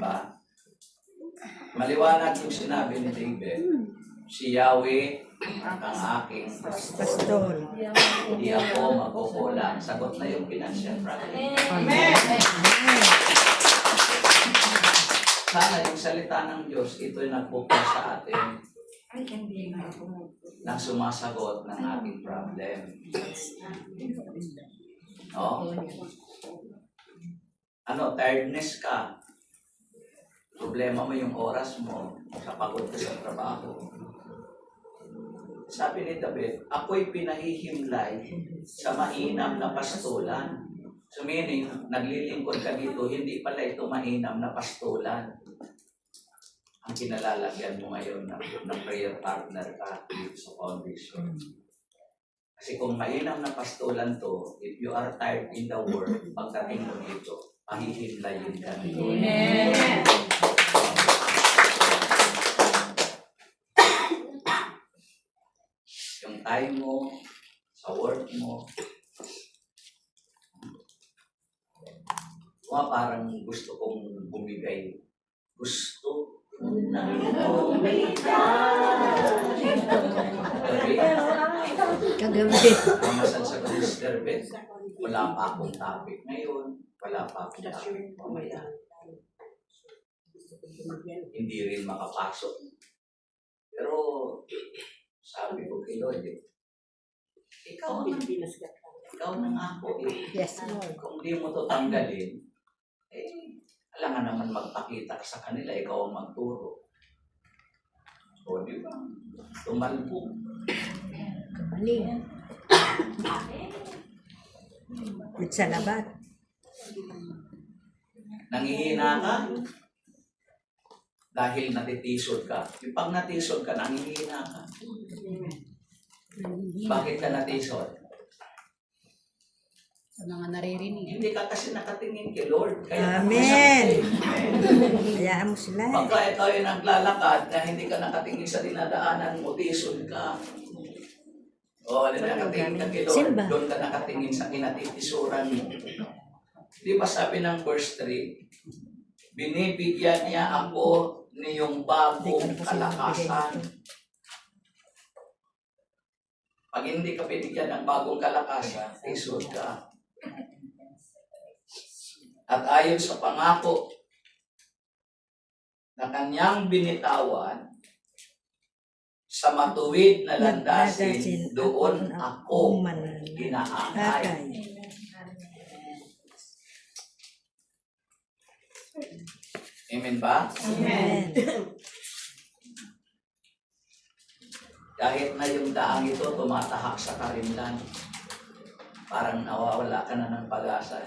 ba? Maliwanag yung sinabi ni David. Si Yahweh ang aking pastor. Hindi ako magkukulang. Sagot na yung financial problem. Amen. Sana yung salita ng Diyos, ito'y nagpupo sa atin nang sumasagot ng ating problem. No? Ano, tiredness ka. Problema mo yung oras mo, kapagod ka sa trabaho. Sabi ni David, ako'y pinahihimlay sa mainam na pastulan. So meaning, naglilingkod ka dito, hindi pala ito mainam na pastulan. Ang kinalalagyan mo ngayon ng prayer partner ka dito sa foundation. Kasi kung mainam na pastulan to, if you are tired in the work, pagdating mo dito, pahihimlayin ka dito. Amen. Yung time mo, sa work mo, parang gusto kong bumigay. Gusto na bumigay. Kagabi. Mamasal sa Mr. Beth, wala pa akong topic ngayon. Wala pa akong topic mamaya. Hindi rin makapasok. Pero, sabi ko kay Lord, ikaw na nga ako eh. Yes, Lord. Kung di mo ito tanggalin, alangan naman magpakita ka sa kanila, ikaw ang magturo. O, di ba? Tumalbo. Kamaling. With salabat. Nangihina ka? Dahil natitisod ka. Yung pag natisod ka, nangihina ka. Bakit ka natisod? Sa mga naririnig. Hindi ka kasi nakatingin kay Lord. Kaya Amen. Hayaan mo sila. pagka ikaw ay naglalakad na hindi ka nakatingin sa dinadaanan mo, tisod ka. O, nakatingin ka kay Lord, Simba. doon ka nakatingin sa kinatitisuran mo. Di ba sabi ng verse 3, binibigyan niya ako niyong bagong kalakasan. Pag hindi ka binigyan ng bagong kalakasan, tisod ka. At ayon sa pangako na kanyang binitawan, sa matuwid na landasin, doon ako inaakay. Amen ba? Amen. Kahit na yung daang ito tumatahak sa karimlan, parang nawawala ka na ng pag-asa.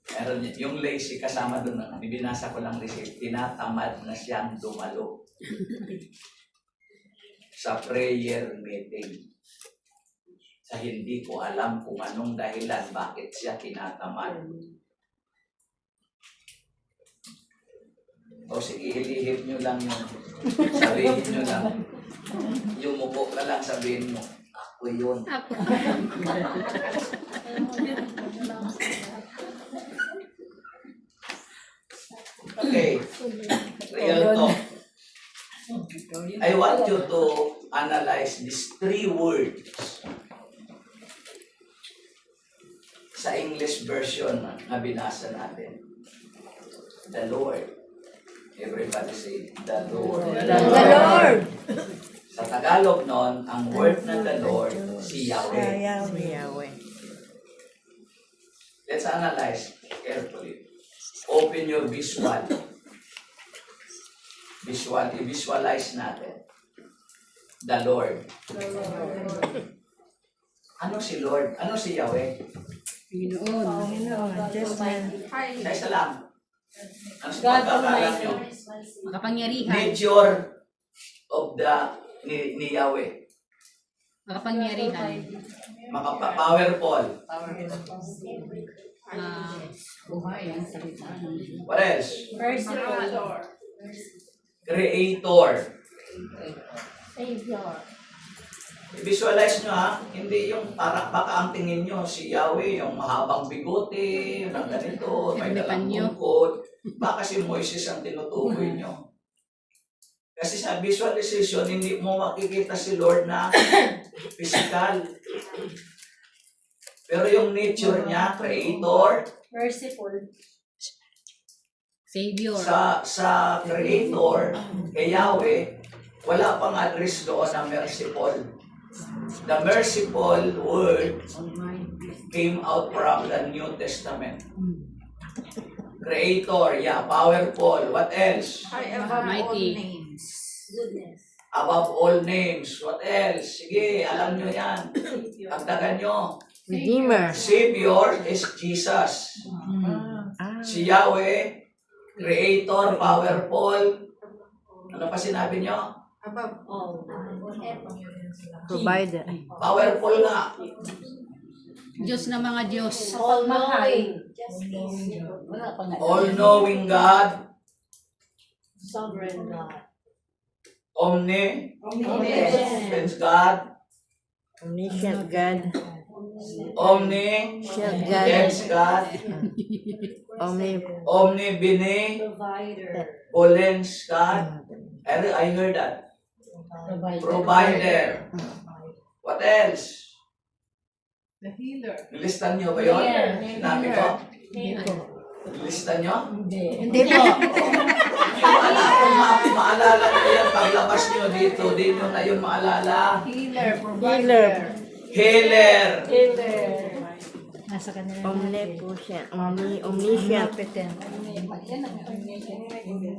Meron yung lazy kasama doon, binasa ko lang receipt, tinatamad na siyang dumalo sa prayer meeting. Sa hindi ko alam kung anong dahilan bakit siya tinatamad. O sige, ilihip nyo lang yun. Sabihin nyo lang. Yumuko ka lang, sabihin mo, ako yun. Okay. Real talk. I want you to analyze these 3 words sa English version na binasa natin. The Lord. Everybody say, the Lord. The Lord. Sa Tagalog nun, ang word ng the Lord, si Yahweh. Yahweh. Let's analyze carefully. Open your visual. I-visualize natin. The Lord. Ano si Lord? Ano si Yahweh? Panginoon. Just Sa isa lang. Ano sa God pagkakalam nyo? Makapangyarihan. Nature of the ni Yahweh. Makapangyarihan. Powerful. Buhay ang salita. What else? Merciful. Creator. Savior. I-visualize nyo ha, hindi yung para baka ang tingin nyo si Yahweh, yung mahabang bigote, ng ganito, may May dalang panyo. tungkod. Baka si Moises ang tinutukoy nyo. Kasi sa visualization, hindi mo makikita si Lord na physical. Pero yung nature niya, creator, Merciful. Savior. sa creator, kay Yahweh, wala pang address doon na merciful. The merciful word came out from the New Testament. Creator, yeah, powerful. What else? High above all Mighty. names. Goodness. Above all names. What else? Sige, alam nyo yan. Agdagan nyo. Redeemer. Savior is Jesus. Si Yahweh, Creator, powerful. Ano pa sinabi nyo? Above all. Provider. Powerful nga. Diyos na mga Diyos. All-knowing. All-knowing God, Sovereign God. omniscient God, Omniscient God. omniscient God. God, Omni. omnibenevolence God. I heard that. Provider. What else? The healer. Nilistan nyo ba yun? Yeah. Sinabi ko? Nilistan nyo? Hindi po. Kung maalala nyo yan, paglabas nyo dito, di nyo na yun maalala. Healer. Healer. Provider. Healer. Healer. Nasa kanila. Omnipotent. Omniscient.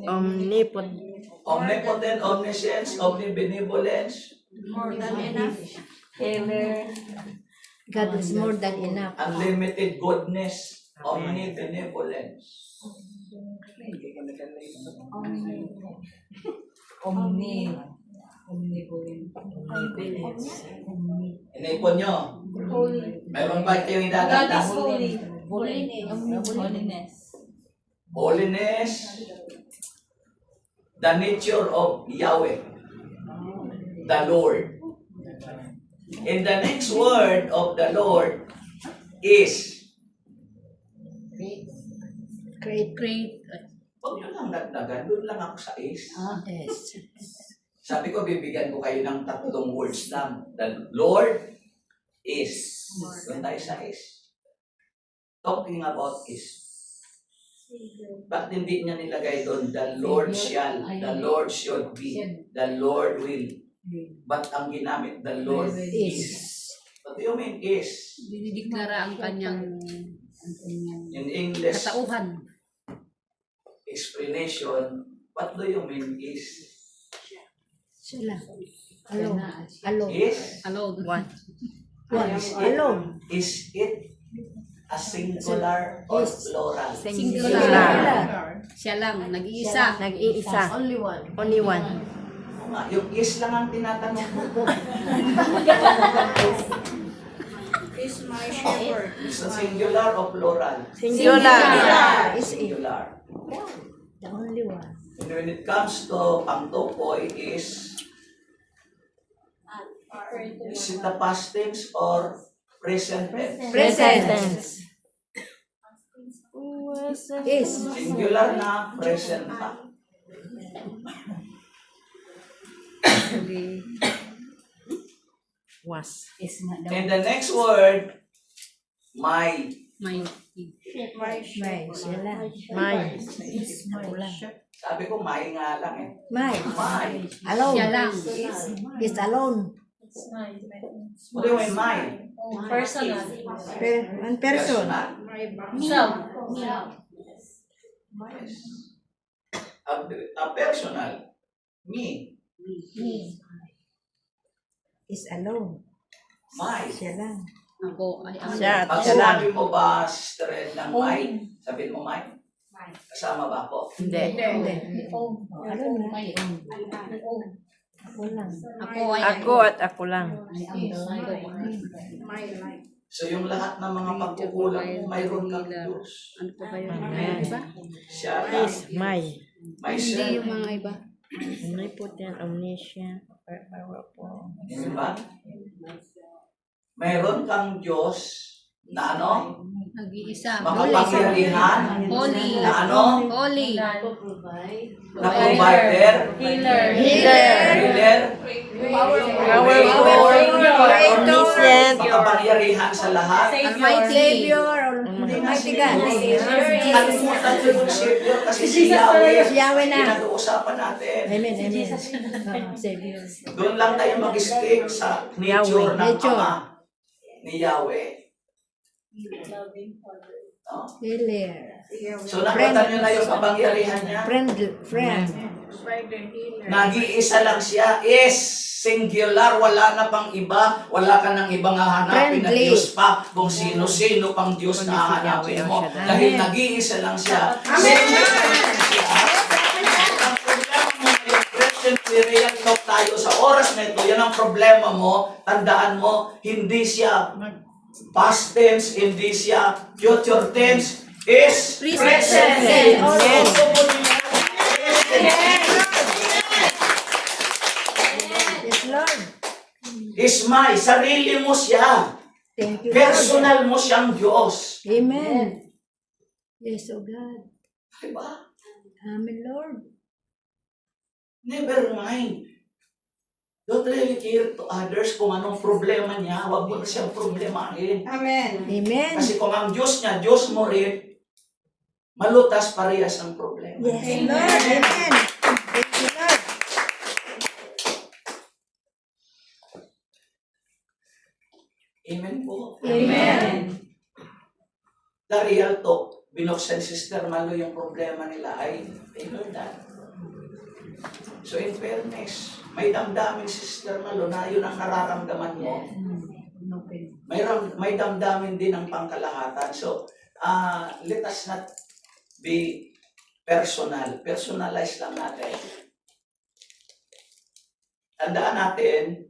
Omnipotent. Omnipotent, omniscience, omnibenevolence, More than enough. Healer. God is more than enough. unlimited goodness, omnibenevolence. Inipon nyo. Mayroon pa kayong God idadagdag? is holy. Holiness. Holiness, the nature of Yahweh, the Lord. And the next word of the Lord is, Great. Great. huwag nyo lang dagdagan, doon lang ako sa is. Yes. Sabi ko, bibigyan ko kayo ng 3 words lang. The Lord is. Doon tayo sa is. Talking about is. Bakit hindi niya nilagay doon, the Lord shall, the Lord should be, the Lord will. But ang ginamit, the Lord is. What do you mean is? Dinideklara ang kanyang In English katauhan. explanation, what do you mean is? Sila. Alone. Alone. Is? Alone. One. One. Alone. Is it a singular or plural? Singular. Siya lang, nag-iisa. Nag-iisa. Only one. Only one. Oo nga, yung is lang ang tinatanong ko. Is my shepherd. Is a singular or plural? Singular. Is it. Singular. The only one. And when it comes to pangtukoy is it the past tense or present tense? Present tense. Is. Singular na, present na. Was. And the next word, my. May My May. shepherd. Sila. May. Sabi ko, may nga lang eh. May. My. Alone. siya lang. Is alone. What do you mean, my? Personal. One person. Personal. Self. Yes. A personal. Me. Is alone. My. Siya lang. Ako ay ang Siya. Pag Siya lang. sinabi mo ba, sister Ed, ng my, sabihin mo my? Kasama ba ako? Hindi. Hindi. Alone na. may Ako lang. Ako ay Ako at ako lang. My life. So yung lahat ng mga pagkukulang mo, mayroon kang Diyos. ano pa ba yun? Amen. Iba? Siya lang. Is my. Hindi Myself. yung mga iba. Omnipotent, omniscient, powerful. Di ba? Mayroon kang Diyos Na ano? Nag-iisa. Makapangyarihan? Holy. Na ano? Holy. Na provider? Healer. Healer? Powerful. Omniscient. Makapangyarihan sa lahat? Almighty. Hindi na kalimutan ko yung Savior kasi si Yahweh na. pinag-uusapan natin. Amen. Savior. Doon lang tayo mag-stick sa nature ng Ama ni Yahweh. No? Healer. So nakita nyo na yung kapangyarihan niya? Friend. Nag-iisa lang siya. Is singular. Wala na pang iba. Wala ka nang ibang hahanapin na Friendly. Diyos pa. Kung sino-sino pang Diyos na hahanapin mo. Dahil nag-iisa lang siya. Singular lang siya. Ang problema mo yung Christian real talk tayo sa oras na ito. Yan ang problema mo. Tandaan mo, hindi siya past tense, hindi siya future tense, is present tense. Amen. Yes, Lord. Is my, sarili mo siya. Thank you, Lord. Personal mo siyang Diyos. Amen. Yes, oh God. Diba? Amen, Lord. Never mind. Don't really care to others kung anong problema niya. Huwag mo na siyang problemahin. Amen. Amen. Kasi kung ang Diyos niya, Diyos mo rin, malutas parehas ang problema. Yes, Lord. Amen. Thank you, Lord. Amen po. Amen. The real talk, binuksan Sister Malo yung problema nila ay they know that. So in fairness, may damdamin si Sister Malo na yun ang nararamdaman mo. May damdamin din ang pangkalahatan. So let us not be personal. Personalize lang natin. Tandaan natin,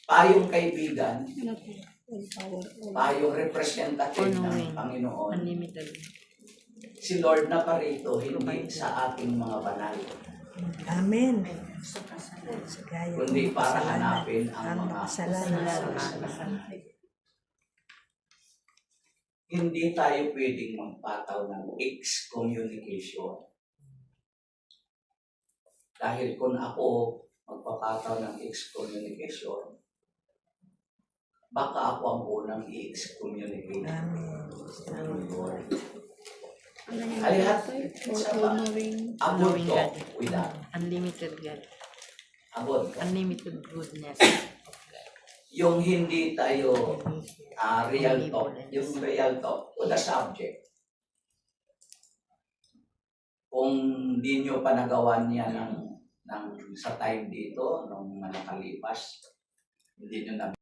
payong kaibigan, payong representative ng Panginoon. Unlimited. Si Lord na parito, hindi sa ating mga banal, Amen. kundi para hanapin ang mga kasalanan. Hindi tayo pwedeng magpataw ng excommunication. Dahil kung ako magpapataw ng excommunication, baka ako ang unang i-excommunicate. Alihat, abot ko with that. Unlimited God. Abot ko. Unlimited goodness. Yung hindi tayo real talk, yung real talk to the subject. Kung di nyo pa nagawa niya sa time dito, nung nakalipas, hindi nyo na